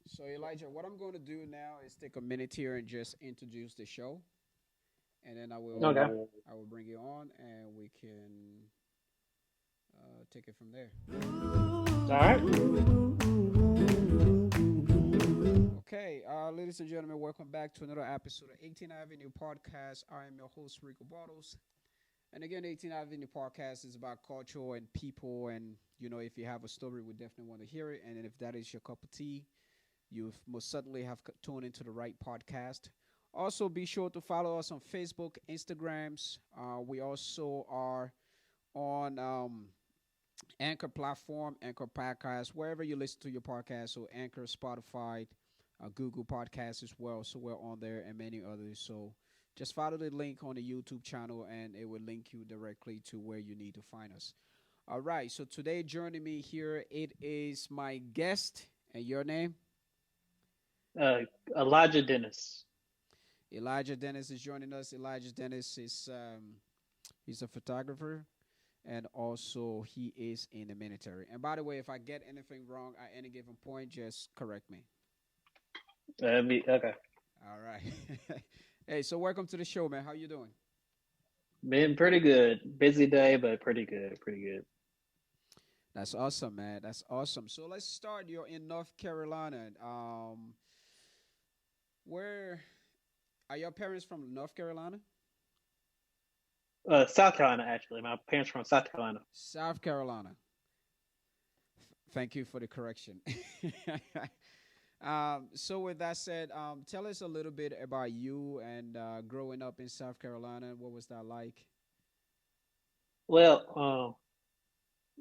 So Elijah, what I'm going to do now is take a minute here and just introduce the show, and then Okay. I will bring you on, and we can take it from there. All right. Okay, ladies and gentlemen, welcome back to another episode of 18th Avenue Podcast. I am your host Rico Bottles, and again, 18th Avenue Podcast is about culture and people, and if you have a story, we definitely want to hear it, and if that is your cup of tea, you most certainly have tuned into the right podcast. Also, be sure to follow us on Facebook, Instagrams. We also are on Anchor platform, Anchor podcast, wherever you listen to your podcast. So Anchor, Spotify, Google Podcasts as well. So we're on there and many others. So just follow the link on the YouTube channel, and it will link you directly to where you need to find us. All right. So today, joining me here, it is my guest, and your name. Uh, Elijah Dennis. Elijah Dennis is joining us. Elijah Dennis is he's a photographer, and also he is in the military. And by the way, if I get anything wrong at any given point, just correct me. Okay. All right. Hey, so welcome to the show, man. How you doing? Been pretty good. Busy day, but pretty good. Pretty good. That's awesome, man. That's awesome. So let's start. You're in North Carolina. Where are your parents from? North Carolina, South Carolina, actually. My parents from South Carolina. South Carolina. Thank you for the correction. So with that said, tell us a little bit about you and growing up in South Carolina. What was that like? Well,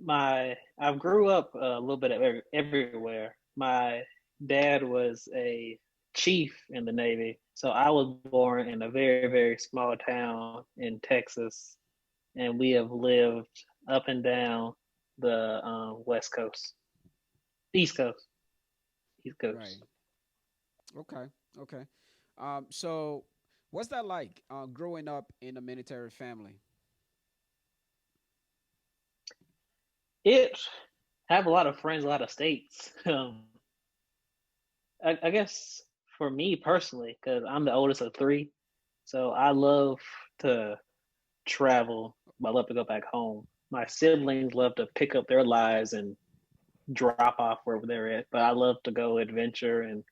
I grew up a little bit of everywhere. My dad was a chief in the Navy, so I was born in a very small town in Texas, and we have lived up and down the West Coast, East Coast, East Right. Coast. Okay. Okay. So what's that like? Growing up in a military family. It have a lot of friends, a lot of states. I guess for me personally, because I'm the oldest of three, so I love to travel. I love to go back home. My siblings love to pick up their lives and drop off wherever they're at, but I love to go adventure and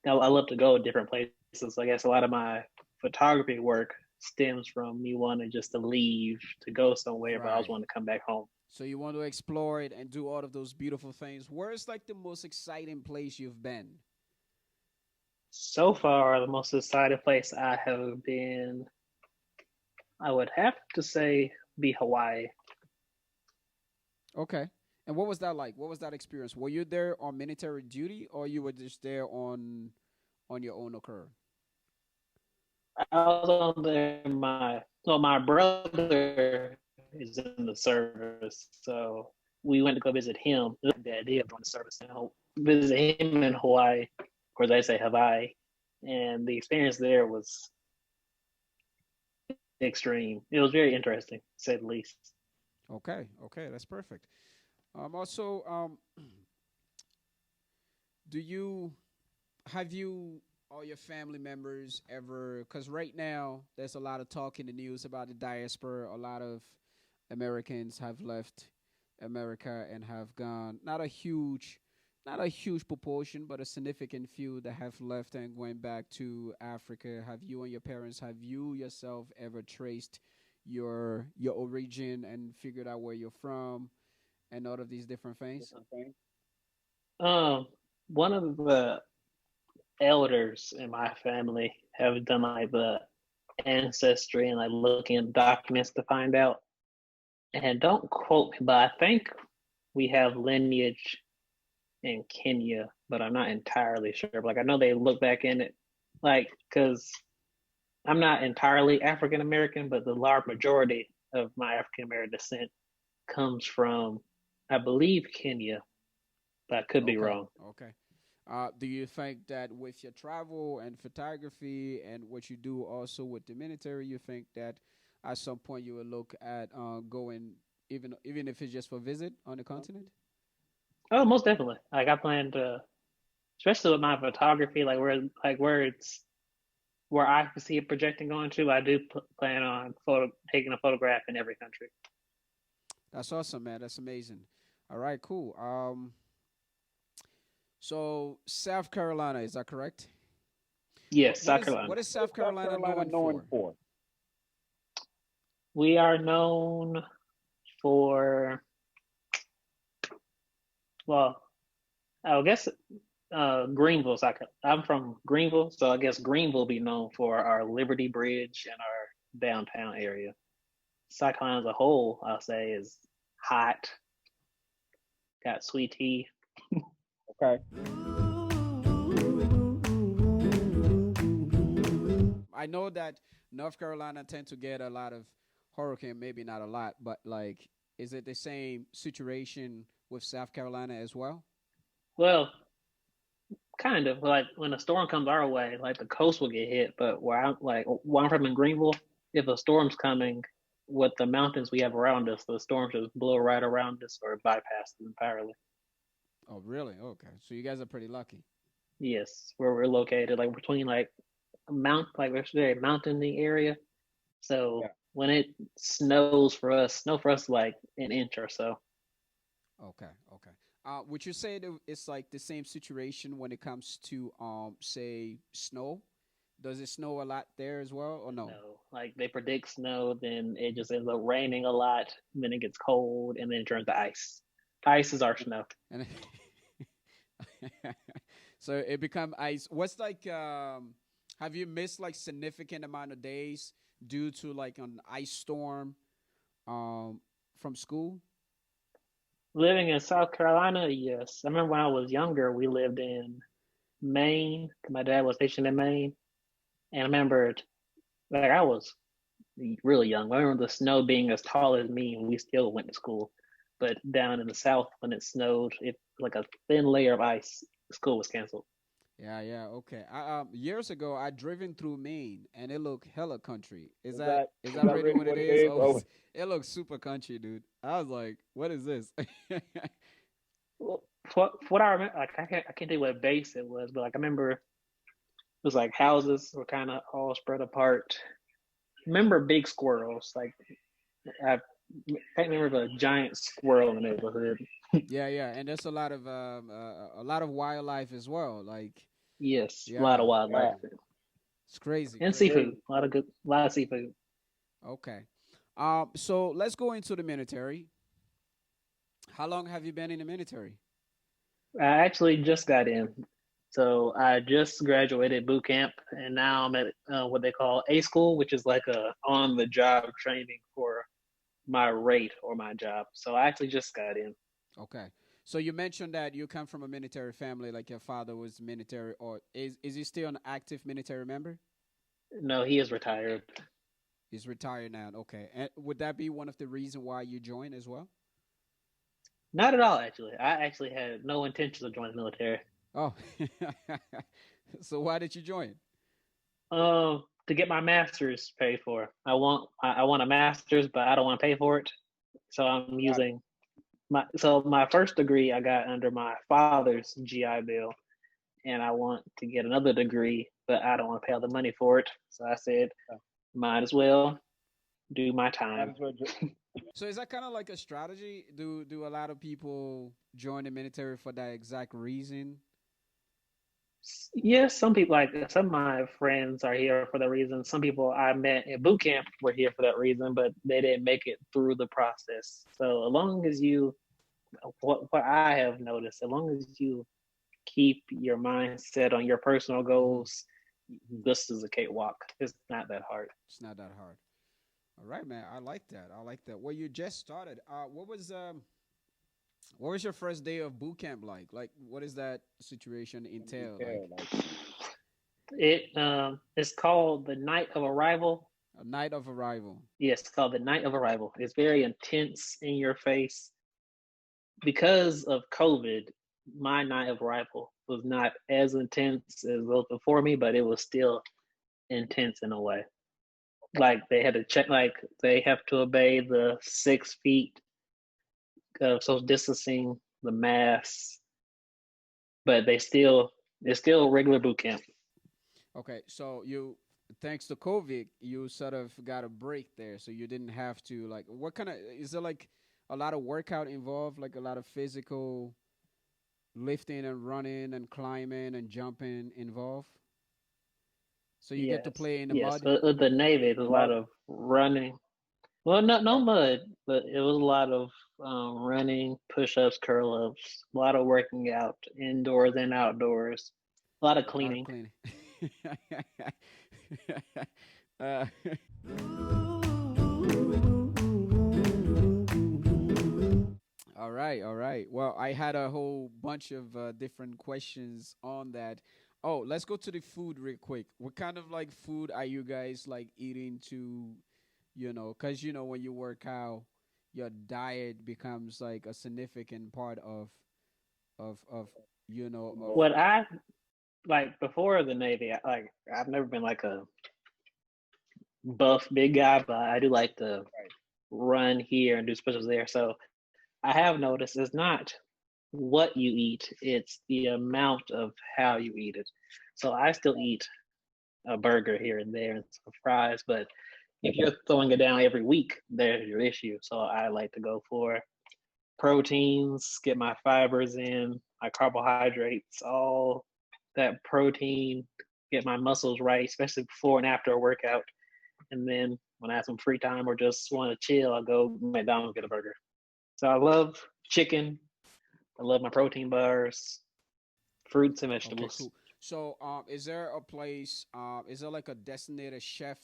I love to go to different places. I guess a lot of my photography work stems from me wanting just to leave to go somewhere, but I also Right. want to come back home. So you want to explore it and do all of those beautiful things. Where's like the most exciting place you've been? So far, the most exciting place I have been, I would have to say, be Hawaii. Okay. And what was that like? What was that experience? Were you there on military duty, or you were just there on your own occur? I was on there. My brother is in the service, so we went to go visit him. The idea of doing the service and visit him in Hawaii. Of course, they say Hawaii, and the experience there was extreme. It was very interesting, to say the least. Okay. Okay. That's perfect. Also, do you have you or your family members ever? Because right now there's a lot of talk in the news about the diaspora. A lot of Americans have left America and have gone. Not a huge proportion, but a significant few that have left and going back to Africa. Have you and your parents? Have you yourself ever traced your origin and figured out where you're from and all of these different things? Um, One of the elders in my family have done like the ancestry and like looking at documents to find out. And don't quote me, but I think we have lineage in Kenya, but I'm not entirely sure. But like I know they look back in it, like because I'm not entirely African American, but the large majority of my African American descent comes from, I believe, Kenya, but I could be Okay, wrong. okay. Do you think that with your travel and photography and what you do also with the military, you think that at some point you will look at going even if it's just for visit on the continent? Oh, most definitely. Like I plan to. especially with my photography, where it's where I can see it projecting going to. I do plan on taking a photograph in every country. That's awesome, man. That's amazing. All right, cool. So South Carolina, is that correct? Yes, What South is Carolina. what is South Carolina known for? We are known for, well, I guess Greenville, South Carolina. I'm from Greenville, so I guess Greenville be known for our Liberty Bridge and our downtown area. South Carolina as a whole, I'll say, is hot, got sweet tea. Okay. I know that North Carolina tend to get a lot of hurricane, maybe not a lot, but like, is it the same situation with South Carolina as well? Well, kind of like when a storm comes our way, like the coast will get hit, but where I'm from in Greenville, if a storm's coming, with the mountains we have around us, the storm just blow right around us or bypass them entirely. Oh, really? Okay. So you guys are pretty lucky. Yes, where we're located, like between like we're very mountainy area. So Yeah. when it snow for us like an inch or so. Okay, okay. Would you say that it's like the same situation when it comes to say snow? Does it snow a lot there as well, or no? No, like they predict snow, then it just ends up raining a lot, then it gets cold, and then it turns to ice. Ice is our snow. And so it become ice. What's like? Have you missed like significant amount of days due to like an ice storm um from school? Living in South Carolina, yes. I remember when I was younger, we lived in Maine. My dad was stationed in Maine, and I remembered like I was really young. I remember the snow being as tall as me, and we still went to school. But down in the south, when it snowed, it like a thin layer of ice. School was canceled. Yeah, yeah, okay. Years ago, I driven through Maine, and it looked hella country. Is Is that that is is that that really really what what it it is? is? Oh, Oh, it looks super country, dude. I was like, what is this? Well, for what I remember, like I can't tell you what base it was, but like I remember it was like houses were kind of all spread apart. Remember big squirrels? Like I can't remember a giant squirrel in the neighborhood. Yeah, yeah, and there's a lot of wildlife as well. Like, Yes, a lot yeah, of wildlife yeah. it's crazy, and crazy. seafood. Crazy. A lot of seafood. Okay. So let's go into the military. How long have you been in the military? I actually just got in, so I just graduated boot camp, and now I'm at what they call A school, which is like a on the job training for my rate or my job. So I actually just got in. Okay. So you mentioned that you come from a military family, like your father was military, or is he still an active military member? No, he is retired. He's retired now. Okay. And would that be one of the reasons why you joined as well? Not at all, actually. I actually had no intention of joining the military. Oh. So why did you join? To get my master's paid for. I want a master's, but I don't want to pay for it. So I'm Got using my first degree I got under my father's GI Bill, and I want to get another degree, but I don't want to pay all the money for it. So I said, it. might as well do my Might time. as well just. So is that kind of like a strategy? Do a lot of people join the military for that exact reason? Yes, some people like some of my friends are here for that reason. Some people I met in boot camp were here for that reason, but they didn't make it through the process. So as long as you, what I have noticed, as long as you keep your mind set on your personal Hmm. goals, this is a cakewalk. It's not that hard. It's not that hard. All right, man. I like that. I like that. Well, you just started. What was your first day of boot camp like? Like, what does that situation entail? Like, Yeah, like It's called the night of arrival. a night of arrival. Yes, it's called the night of arrival. It's very intense in your face because of COVID. My night of arrival was not as intense as those before me, but it was still intense in a way. Like they had to check, like they have to obey the 6 feet of social distancing, the masks, but they still It's still regular boot camp. Okay, so you, thanks to COVID, you sort of got a break there, so you didn't have to like. What kind of is there like a lot of workout involved, like a lot of physical lifting and running and climbing and jumping involved? So you get to Yes, play in the yes. mud. With the Navy, there's a lot of running. Well, no mud, but it was a lot of running, push-ups, curl-ups, a lot of working out, indoors and outdoors, a lot of A lot of cleaning. cleaning. uh, all right, all right. Well, I had a whole bunch of different questions on that. Oh, let's go to the food real quick. What kind of like food are you guys like eating to, because when you work out, your diet becomes like a significant part of of What I like before the Navy, I've never been like a buff big guy, but I do like to run here and do specials there. So I have noticed it's not what you eat, it's the amount of how you eat it. So I still eat a burger here and there and some fries, but if you're throwing it down every week, there's your issue. So I like to go for proteins, get my fibers in, my carbohydrates, all that protein, get my muscles right, especially before and after a workout. And then when I have some free time or just want to chill, I go to McDonald's get a burger. So I love chicken. I love my protein bars, fruits and Okay, vegetables. cool. So, is there a place? Is there like a designated chef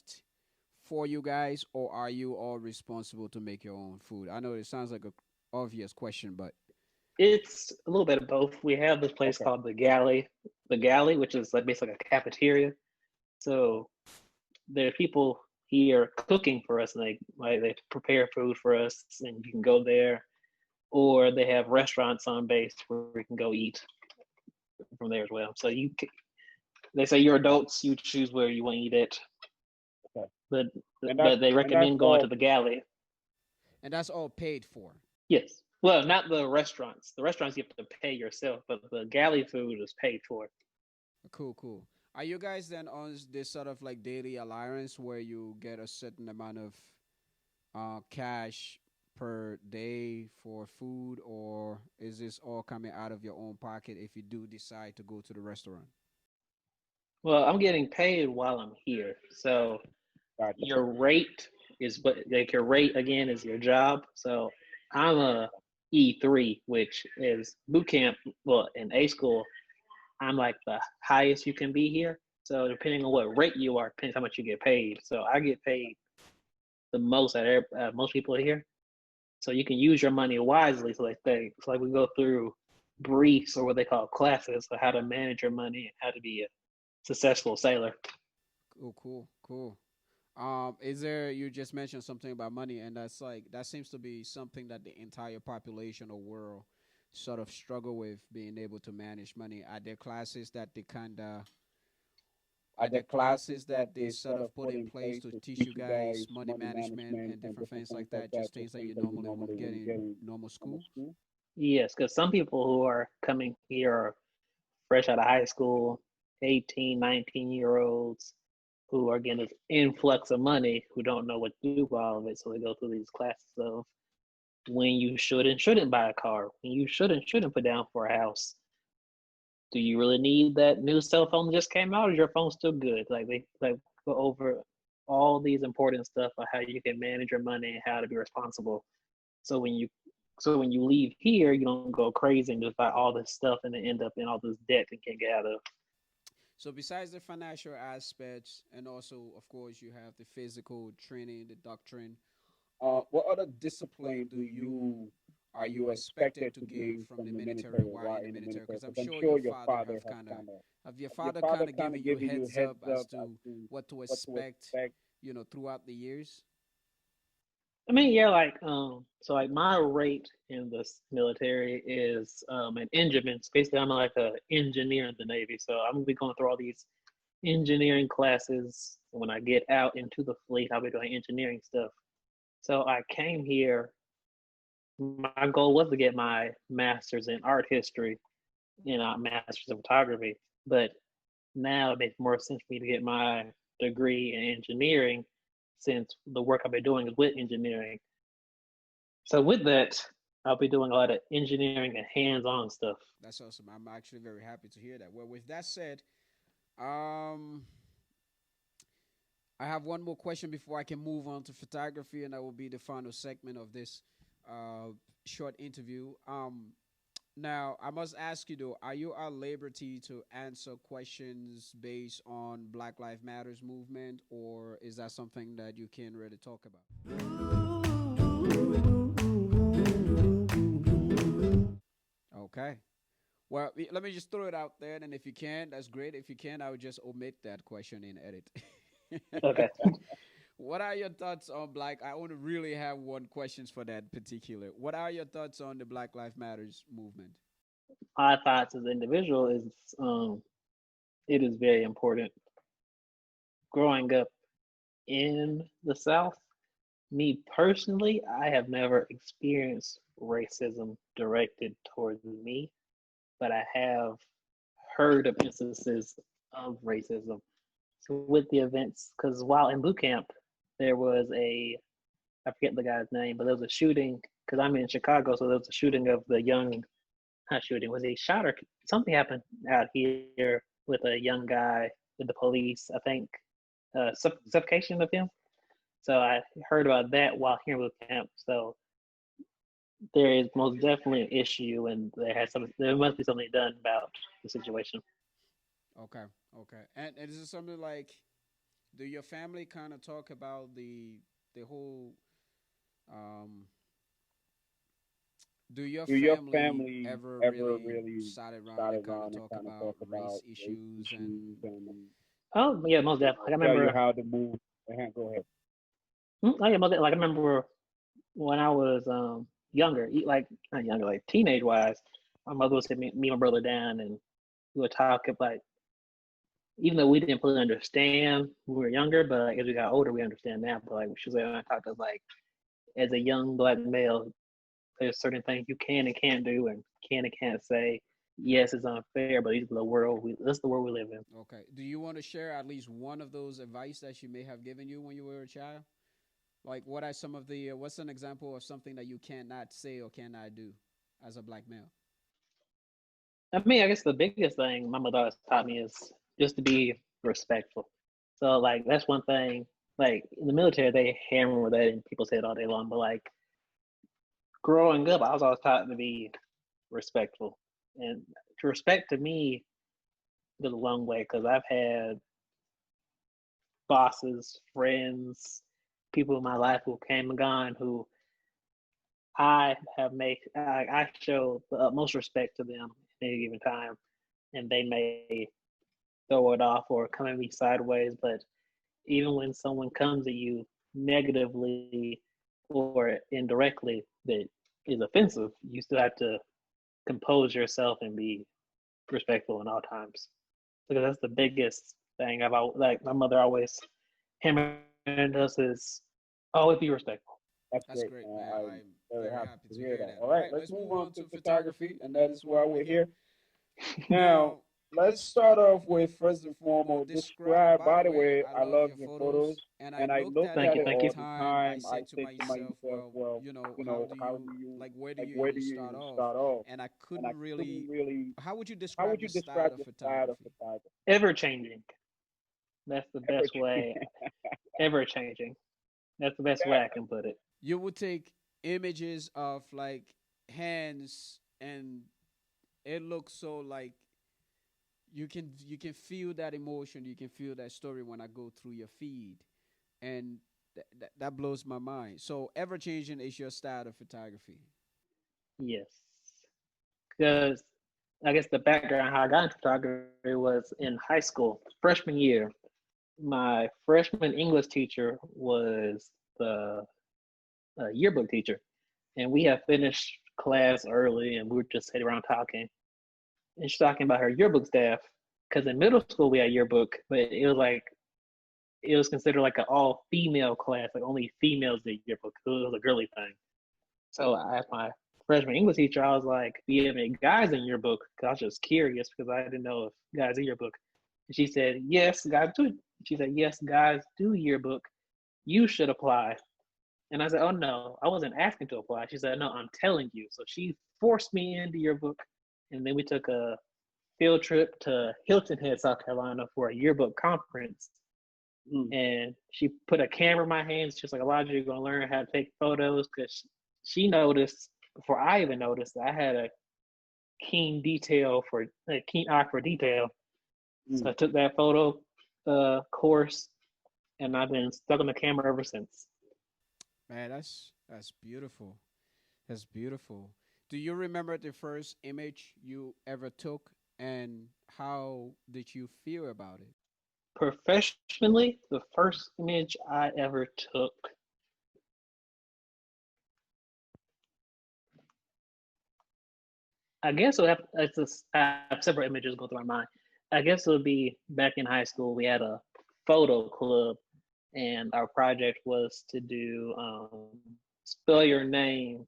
for you guys, or are you all responsible to make your own food? I know it sounds like a obvious question, but It's a little bit of both. We have this place called the Galley, which is like basically a cafeteria. So there are people here cooking for us, and they prepare food for us, and you can go there. Or they have restaurants on base where we can go eat from there as well. So they say you're adults, you choose where you want to eat it, but they recommend going to the Galley. and that's all paid for. Yes. Well, not the restaurants. The restaurants you have to pay yourself, but the galley food is paid for. Cool, cool. Are you guys then on this sort of like daily allowance where you get a certain amount of cash per day for food, or is this all coming out of your own pocket if you do decide to go to the restaurant? Well, I'm getting paid while I'm here. So your rate is what like your rate again is your job. So I'm a E3, which is boot camp. Well, in A school, I'm like the highest you can be here. So depending on what rate you are, depends how much you get paid. So I get paid the most at most people here. So you can use your money wisely. So like we go through briefs or what they call classes for how to manage your money and how to be a successful sailor. Cool, cool, cool. Is there, you just mentioned something about money, and that's like that seems to be something that the entire population or world sort of struggle with being able to manage money. Are there classes that they sort of put in place to teach you guys money management and different things like that? Just things that you normally won't get in normal school. Yes, because some people who are coming here are fresh out of high school, 18, 19-year-olds who are getting this influx of money who don't know what to do with all of it. So they go through these classes of when you should and shouldn't buy a car, when you should and shouldn't put down for a house. Do you really need that new cell phone that just came out, or is your phone still good? Like they like go over all these important stuff of how you can manage your money and how to be responsible. So when you so when you leave here, you don't go crazy and just buy all this stuff and then end up in all this debt and can't get out of. So besides the financial aspects, and also of course you have the physical training, the doctrine. What other discipline do you are you expected to gain from the military while in the military? Because I'm sure your father have your father kind of given you heads up as to what to expect, throughout the years. I mean, yeah, so like my rate in the military is an engineman. So basically, I'm like a engineer in the Navy. So I'm gonna be going through all these engineering classes. When I get out into the fleet, I'll be doing engineering stuff. So I came here. My goal was to get my master's in art history, master's of photography. But now it makes more sense for me to get my degree in engineering since the work I've been doing is with engineering. So with that, I'll be doing a lot of engineering and hands-on stuff. That's awesome. I'm actually very happy to hear that. Well, with that said, um, I have one more question before I can move on to photography, and that will be the final segment of this uh, short interview. Now, I must ask you though, are you at liberty to answer questions based on Black Lives Matters movement, or is that something that you can't really talk about? Okay. Well, let me just throw it out there, and if you can, that's great. If you can, I would just omit that question in edit. Okay. What are your thoughts on black? I only really have one questions for that particular. What are your thoughts on the Black Lives Matters movement? My thoughts as an individual is um, it is very important. Growing up in the South, me personally, I have never experienced racism directed towards me, but I have heard of instances of racism. So with the events, because while in boot camp, there was I forget the guy's name, but there was a shooting, because I'm in Chicago, so there was a shooting of the young, not shooting, was he shot or something happened out here with a young guy with the police, I think, suffocation of him. So I heard about that while here with camp. So there is most definitely an issue, and there must be something done about the situation. Okay, okay. And is it something like, do your family kind of talk about the whole um do your Do your family family ever ever really really sat around sat and kind of around and talk kind of about talk race about race issues issues and and Oh yeah, most definitely. I tell you remember. how to move? Go ahead. Oh yeah, most definitely. Like I remember when I was younger, like not younger, like teenage wise. My mother would sit me and my brother down, and we would talk about, even though we didn't fully understand when we were younger, but like, as we got older, we understand now. But like she was like, I talked to us like, as a young black male, there's certain things you can and can't do, and can and can't say. Yes, it's unfair, but this is the world we live in. okay. Do you want to share at least one of those advice that she may have given you when you were a child? Like, what are some of the what's an example of something that you cannot say or cannot do as a black male? I mean, I guess the biggest thing my mother always taught me is just to be respectful. So like that's one thing. Like in the military, they hammer that, and people say it all day long. But like growing up, I was always taught to be respectful, and to respect to me goes a long way because I've had bosses, friends, people in my life who came and gone who I show the utmost respect to them at any given time, and they may throw it off or come at me sideways. But even when someone comes at you negatively or indirectly that is offensive, you still have to compose yourself and be respectful in all times. Because that's the biggest thing like my mother always hammered us is always be respectful. That's That's great, great, man. man. I'm I'm very very happy happy to to hear hear that. that. All All right, right, let's let's move move on on to to photography, photography, and and that that is is why why we're we're here. here. Now, Now, let's let's start off start with off with first and first and foremost, foremost, describe. describe. By By the the way, way, I I love love your your photos, photos, and I and I looked looked at Thank at it you, it thank all the you. all the time. I time. I said to said to myself, myself, well, well, how do how do you you like? Where do like? you Where do even you start off? start off? And I And I couldn't couldn't really. really. How would you How describe would the you style describe of the style of photography? photography? Ever changing. That's the Ever best way. Ever changing. That's the best way I Yeah. can put it. You would take images of like hands, and it looks so like you can feel that emotion, you can feel that story when I go through your feed, and that blows my mind. So ever changing is your style of photography. Yes. Because I guess the background how I got into photography was in high school, freshman year. My freshman English teacher was the yearbook teacher, and we had finished class early, and we were just sitting around talking. And she's talking about her yearbook staff, because in middle school we had yearbook, but it was considered like an all female class, like only females did yearbook. It was a girly thing. So I asked my freshman English teacher, I was like, "Do you have any guys in your book?" Because I was just curious because I didn't know if guys in your book. And she said, "Yes, guys do." She said, "Yes, guys do yearbook. You should apply." And I said, "Oh no, I wasn't asking to apply." She said, "No, I'm telling you." So she forced me into yearbook, and then we took a field trip to Hilton Head, South Carolina, for a yearbook conference. Mm. And she put a camera in my hands. She was like, "Elijah, you're gonna learn how to take photos," because she noticed before I even noticed that I had a keen eye for detail. So I Mm. took that photo course, and I've been stuck on the camera ever since. Man, that's beautiful. That's beautiful. Do you remember the first image you ever took, and how did you feel about it? Professionally, the first image I ever took, I guess I have several images go through my mind. I guess it would be back in high school. We had a photo club, and our project was to do spell your name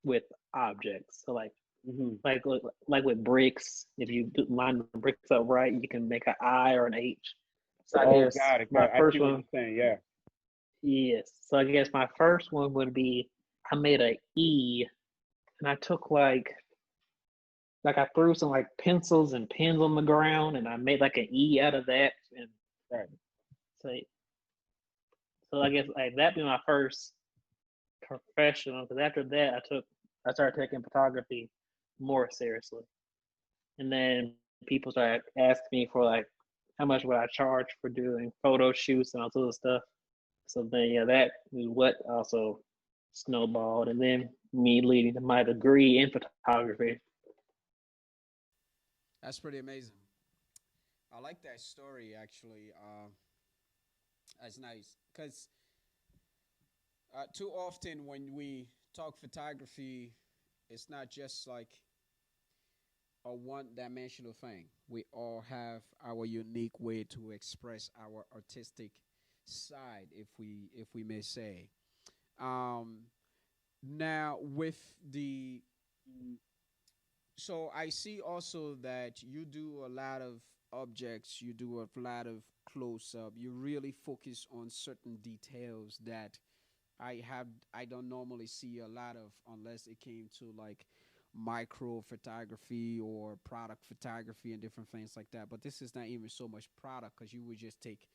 with objects. So Mm-hmm. like with bricks, if you line the bricks up right, you can make an I or an H. So I Oh, guess got it. my Got it. I see first what one, you're saying. Yeah. yes. So I guess my first one would be I made a E, and I took like I threw some like pencils and pens on the ground, and I made like an E out of that. And Right. so, so I guess like that be my first professional. Because after that, I started taking photography more seriously, and then people started asking me for like how much would I charge for doing photo shoots and all sort of stuff. So then yeah, that is what also snowballed, and then me leading to my degree in photography. That's pretty amazing. I like that story actually. That's nice because too often when we talk photography, it's not just like a one-dimensional thing. We all have our unique way to express our artistic side, if we may say. Um, Now with the so I see also that you do a lot of objects, you do a lot of close up. You really focus on certain details that I don't normally see a lot of unless it came to like micro photography or product photography and different things like that. But this is not even so much product because you would just take,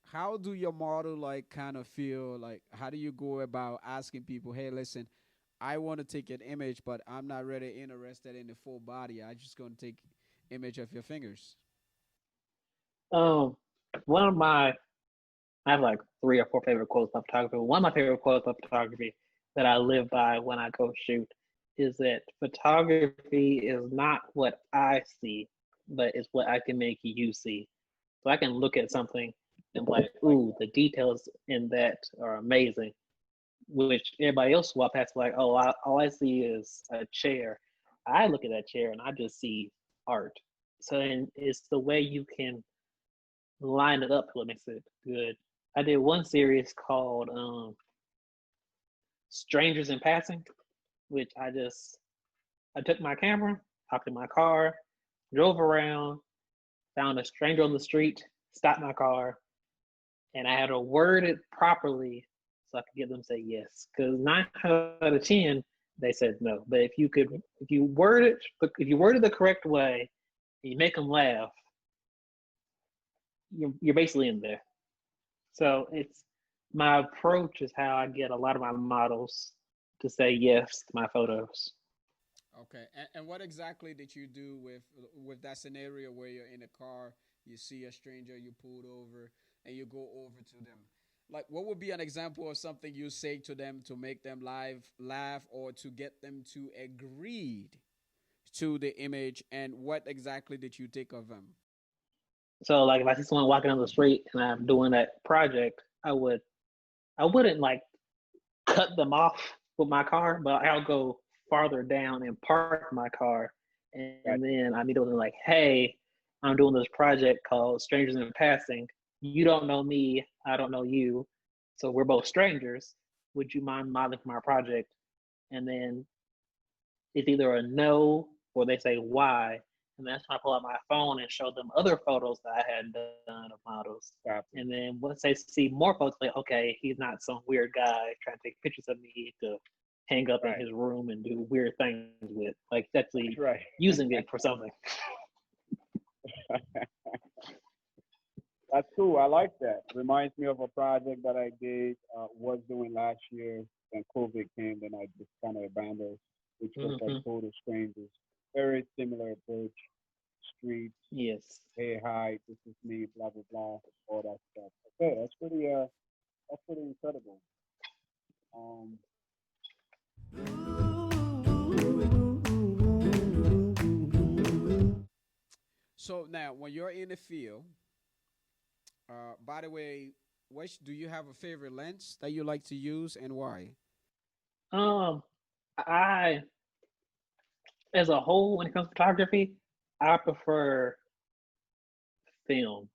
how do your model like kind of feel like, how do you go about asking people, hey, listen, I want to take an image, but I'm not really interested in the full body. I just going to take image of your fingers. Um, one of my I have like three or four favorite quotes about photography. One of my favorite quotes about photography that I live by when I go shoot is that photography is not what I see, but it's what I can make you see. So I can look at something and be like, ooh, the details in that are amazing, which everybody else walk past like, oh, all I see is a chair. I look at that chair and I just see art. So it's the way you can line it up what makes it good. I did one series called Strangers in Passing, which I took my camera, hopped in my car, drove around, found a stranger on the street, stopped my car, and I had to word it properly so I could get them to say yes. Because 9 out of 10 they said no. But if you word it the correct way, and you make them laugh, you're basically in there. So it's my approach is how I get a lot of my models to say yes to my photos. Okay, and what exactly did you do with that scenario where you're in a car, you see a stranger, you pulled over, and you go over to them? Like, what would be an example of something you say to them to make them laugh, or to get them to agree to the image? And what exactly did you take of them? So like if I see someone walking down the street and I'm doing that project, I wouldn't like cut them off with my car, but I'll go farther down and park my car. And Right. then I meet them like, hey, I'm doing this project called Strangers in Passing. You don't know me, I don't know you. So we're both strangers. Would you mind modeling for my project? And then it's either a no or they say why. And that's when I pull out my phone and show them other photos that I had done of models. Copy. And then once they see more photos, like, okay, he's not some weird guy trying to take pictures of me to hang up in Right. his room and do weird things with. Like, he's actually Right. using it for something. That's cool. I like that. Reminds me of a project that I did, was doing last year. Then COVID came, then I just kind of abandoned, which was like Hmm. Total Strangers. Very similar approach. Streets, Yes. hey, hi, this is me, blah blah blah, all that stuff. Okay, that's pretty incredible. Um, So now, when you're in the field, by the way, which do you have a favorite lens that you like to use and why? Um, I, as a whole, when it comes to photography, I prefer film.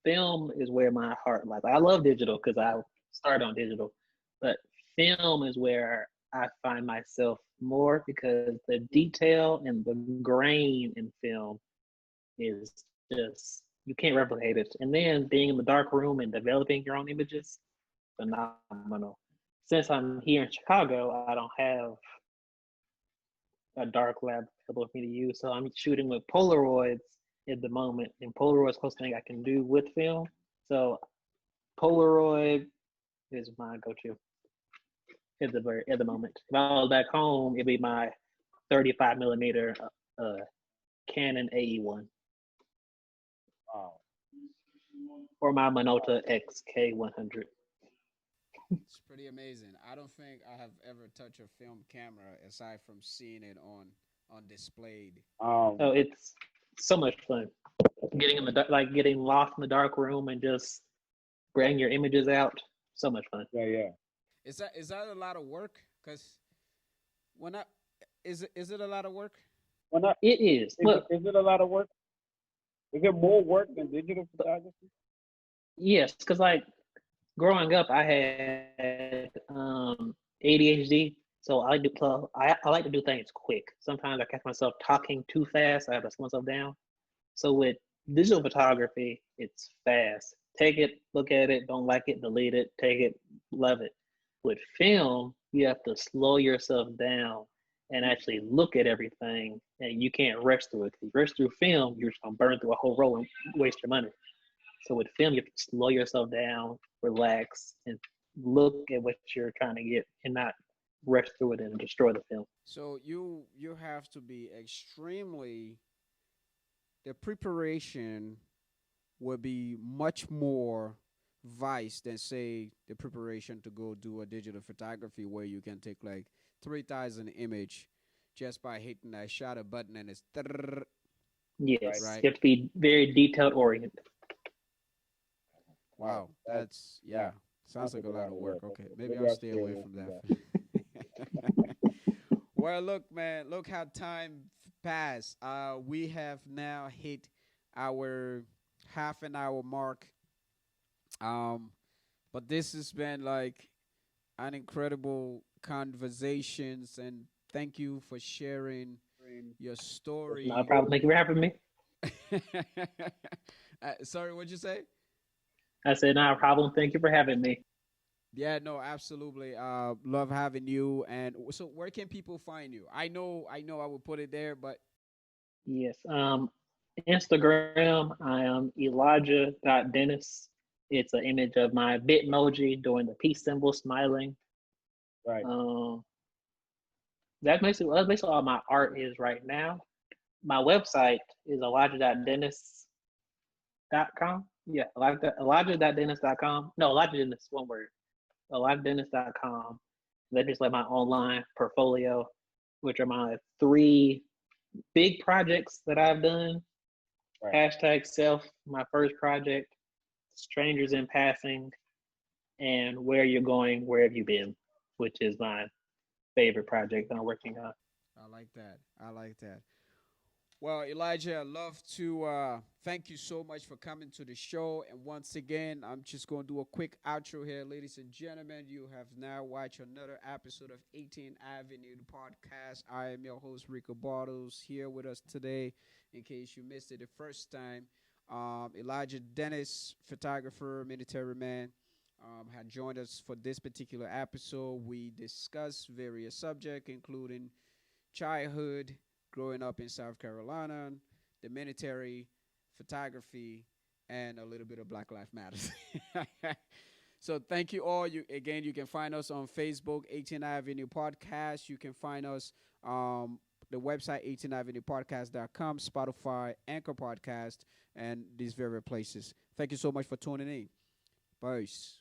Film is where my heart lies. I love digital because I started on digital, but film is where I find myself more because the detail and the grain in film is just you can't replicate it. And then being in the dark room and developing your own images, phenomenal. Since I'm here in Chicago, I don't have a dark lab available for me to use, so I'm shooting with Polaroids at the moment, and Polaroid's the closest thing I can do with film. So Polaroid is my go-to at the moment. If I was back home, it'd be my 35 millimeter uh, Canon AE1 wow. or my Minolta XK100. It's pretty amazing. I don't think I have ever touched a film camera aside from seeing it on displayed. So Um, it's so much fun getting in the like getting lost in the dark room and just bring your images out. So much fun. yeah, yeah. Is that a lot of work? Cause when I is it a lot of work? Well, not, It is. Well, is it a lot of work? Is it more work than digital photography? yes, because like growing up, I had ADHD, so I like to do things quick. Sometimes I catch myself talking too fast. I have to slow myself down. So with digital photography, it's fast. Take it, look at it, don't like it, delete it, take it, love it. With film, you have to slow yourself down and actually look at everything, and you can't rush through it. If you rush through film, you're just gonna burn through a whole roll and waste your money. So with film, you have to slow yourself down, relax, and look at what you're trying to get, and not rush through it and destroy the film. So you have to be extremely the preparation will be much more vice than say the preparation to go do a digital photography where you can take like 3,000 image just by hitting that shutter button and it's Right. Yes, right. you have to be very detailed oriented. Wow. Wow, That that's yeah. yeah. Sounds Sounds like like a a lot lot of of work. work. Okay, Okay. maybe Maybe I'll I'll stay stay away away from from that. that. Well, look, man, look how time passed. We have now hit our half an hour mark. Um, but this has been like an incredible conversations, and thank you for sharing your No story. problem. Thank you for having me. Sorry, what'd you say? I said, no problem. Thank you for having me. Yeah, no, absolutely. Love having you. And so, where can people find you? I know, I will put it there, but Yes. Instagram, I am Elijah.Dennis. It's an image of my Bitmoji doing the peace symbol smiling. Right. Um, that's basically all my art is right now. My website is Elijah.Dennis.com. Yeah, Elijah.Dennis.com. No, Elijah Dennis, one word. Elijahdennis.com. That's just like my online portfolio, which are my three big projects that I've done. Right. Hashtag self, my first project, strangers in passing, and where you're going, where have you been, which is my favorite project that I'm working on. I like that. I like that. Well, Elijah, I'd love to thank you so much for coming to the show. And once again, I'm just going to do a quick outro here. Ladies and gentlemen, you have now watched another episode of 18th Avenue podcast. I am your host, Rico Bartles, here with us today. In case you missed it the first time, Elijah Dennis, photographer, military man, had joined us for this particular episode. We discussed various subjects, including childhood, growing up in South Carolina, the military, photography, and a little bit of Black Lives Matter. So thank you all. You can find us on Facebook, 18th Avenue Podcast. You can find us the website 18avenuepodcast.com, Spotify, Anchor Podcast, and these various places. Thank you so much for tuning in. Peace.